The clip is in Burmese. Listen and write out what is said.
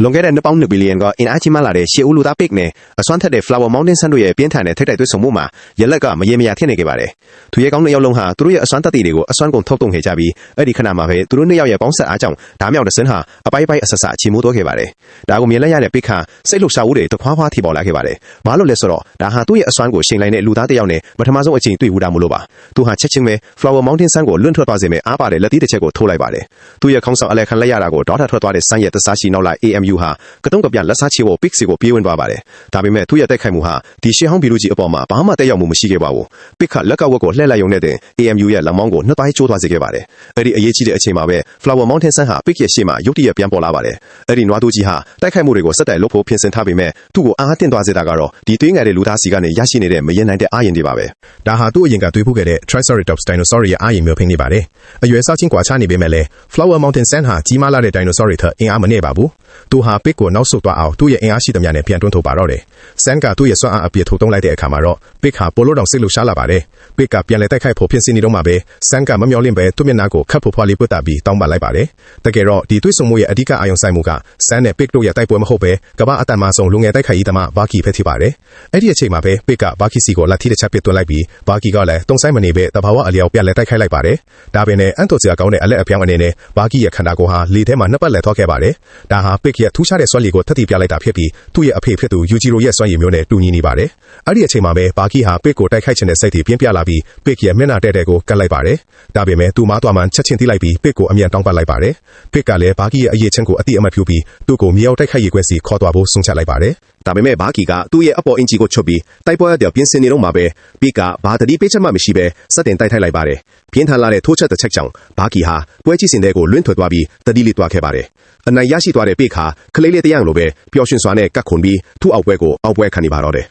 လွန်ခဲ့တဲ့နှစ်ပေါင်း2ဘီလီယံကအင်အားကြီးမားလာတဲ့ရှေးဦးလူသားပိတ်နဲ့အစွမ်းထက်တဲ့ Flower Mountain ဆန်းတို့ရဲ့ပြင်းထန်တဲ့ထိပ်တိုက်တွေ့ဆုံမှုမှာရလက်ကမရေမရာဖြစ်နေခဲ့ပါတယ်။သူရဲကောင်းနှစ်ယောက်လုံးဟာသူတို့ရဲ့အစွမ်းတတ်တွေကိုအစွမ်းကုန်ထုတ်တုံခဲ့ကြပြီးအဲ့ဒီခဏမှာပဲသူတို့နှစ်ယောက်ရဲ့ပေါင်းဆက်အားကြောင့်ဓာမြောက်တစ်စင်းဟာအပိုက်ပိုက်အဆက်ဆက်ချီမိုးသွားခဲ့ပါတယ်။ဒါကိုမြင်လိုက်ရတဲ့ပိတ်ခါစိတ်လှုပ်ရှားမှုတွေတခွားခွားထီပေါ်လာခဲ့ပါတယ်။ဘာလို့လဲဆိုတော့ဒါဟာသူ့ရဲ့အစွမ်းကိုချိန်လိုက်တဲ့လူသားတစ်ယောက်နဲ့ပထမဆုံးအချိန်တွေ့ဝူတာမလို့ပါ။သူဟာချက်ချင်းပဲ Flower Mountain ဆန်းကိုလွန့်ထွက်သွားစေမယ့်အားပါတဲ့လက်သီးတစ်ချက်ကိုထိုးလိုက်ပါတယ်။သူ့ရဲ့ခေါင်းဆောင်အလဲခံလိုက်ရတာကိုဒေါထထွက်သွားတဲ့ဆန်းရဲ့သစားရှိနောက်လိုက် AMU ဟာကတုံးကပြလက်စားချီဖို့ Pix ကိုပြေးဝင်သွားပါတယ်။ဒါပေမဲ့သူ့ရဲ့တိုက်ခိုက်မှုဟာဒီရှေးဟောင်းဘီလူကြီးအပေါ်မှာဘာမှတက်ရောက်မှုမရှိခဲ့ပါဘူး။ Pix ကလက်ကဝက်ကိုလှည့်လိုက်ရုံနဲ့တင် AMU ရဲ့လက်မောင်းကိုနှစ်ပိုင်းကျိုးသွားစေခဲ့ပါတယ်။အဲ့ဒီအရေးကြီးတဲ့အချိန်မှာပဲ Flower Mountain ဆန်းဟာ Pix ရဲ့ရှေ့မှာရုတ်တရက်ပြန်ပေါ်လာပါတယ်။အဲ့ဒီနွားတူကြီးဟာတိုက်ခိုက်မှုတွေကိုစက်တိုက်လုပ်ဖို့ပြင်ဆင်ထားပေမဲ့သူ့ကိုအားတင်သွားစေတာကတော့ဒီသွေးငယ်တဲ့လူသားစီကနေရရှိနေတဲ့မရင်နိုင်တဲ့အားရင်တွေပါပဲ။ဒါဟာသူ့အရင်ကတွေးဖူးခဲ့တဲ့ Triceratops dinosaur ရဲ့အားရင်မျိုးဖိနေပါတယ်။အရွယ်စားချင်းကွာခြားနေပေမဲ့လည်း Flower Mountain ဆန်းဟာကြီးမားလာတဲ့ dinosaur တွေထက်အင်အားမနည်းပါဘူး။သူဟာ Pix ကိုနောက်ဆုတ်သွားအောင်သူ့ရဲ့အင်အားရှိသမျှနဲ့ပြန်တွန်းထုတ်ပါတော့တယ်။ဆန်းကသူ့ရဲ့စွမ်းအားအပြည့်ထုတ်သုံးလိုက်တဲ့အခါမှာတော့ Pix ဟာပိုလို့တောင်စိတ်လှုပ်ရှားလာပါတယ်။ Pix ကပြန်လည်တိုက်ခိုက်ဖို့ပြင်ဆင်နေတော့မှပဲဆန်းကမမျှော်လင့်ပဲသူ့မျက်နှာကိုခတ်ဖို့ဖွာလေးပွတ်တာပြီးတောင်းပန်လိုက်ပါတယ်။တကယ်တော့ဒီတွေးဆုံမှုရဲ့အဓိကအာရုံစိုက်မှုကဆန်းနဲ့ Pix တို့ရဲ့တိုက်ပွဲမဟုတ်ပဲကမ္ဘာအတန်မာဆုံးလူငယ်တိုက်ခိုက်ရေးသမားဘာကီပဲဖြစ်ပါတယ်။အဲ့ဒီအချိန်မှာပဲ Pix ကဘာကီစီကိုလက်ထီးတစ်ချက်ပစ်သွင်းလိုက်ပြီးဘာကီကလည်းတုံဆိုင်မနေပဲတဘာဝအလျောက်ပြန်လည်တိုက်ခိုက်လိုက်ပါတယ်။ဒါပင်လည်းအန်တိုစရာကောင်းတဲ့အလက်အပြောင်းအနေနဲ့ဘာကီရဲ့ခန္ဓာကိုယ်ဟာလေထဲမှာနှစ်ပတ်လည်သွားခဲ့ပါတယ်။ဒါဟာ Pix ရဲ့ထူးခြားတဲ့စွမ်းရည်ကိုထပ်တည်ပြလိုက်တာဖြစ်ပြီးသူ့ရဲ့အဖေဖြစ်သူယူဂျီရိုရဲ့စွမ်းရည်မျိုးနဲ့တူညီနေပါတယ်။အဲ့ဒီအချိန်မှာပဲဘာကီဟာ Pix ကိုတိုက်ခိုက်ခြင်းတဲ့စိတ်တွေပြင်းပြလာပြီး Pix ရဲ့မျက်နှာတဲ့တဲ့ကိုကတ်လိုက်ပါတယ်။ဒါပေမဲ့သူ့မားသွားမှချက်ချင်းသိလိုက်ပြီး Pix ကိုအမြန်တောင်းပန်လိုက်ပါတယ်။ Pix ကလည်းဘာကီရဲ့အရေးချင်းကိုအတိအမှတ်ပြုပြီးသူ့ကိုမြေအောက်တိုက်ခိုက်ရေးကွင်းစီခေါ်သွားဖို့ဆုံးဖြတ်လိုက်ပါတယ်။ဒါပေမဲ့ဘာကီကသူ့ရဲ့အပေါ်အင်ဂျီကိုချွတ်ပြီးတိုက်ပွဲအပြောင်ပြင်ဆင်နေတော့မှပဲ Pix ကဘာတတိပေးချက်မှမရှိပဲစတင်တိုက်ထိုက်လိုက်ပါတယ်။ပြင်းထန်လာတဲ့ထိုးချက်တစ်ချက်ကြောင့်ဘာကီဟာပွဲကြီးစင်တဲ့ကိုလွင့်ထွက်သွားပြီးတတိလေးသွားခဲ့ပါတယ်။အနိုင်ရရှိသွားတဲ့Pixဟာကလေးလေးတယောက်လိုပဲပျော်ရွှင်စွာနဲ့ကတ်ခွန်ပြီးသူ့အောက်ပွဲကိုအောက်ပွဲခံနေပါတော့တယ်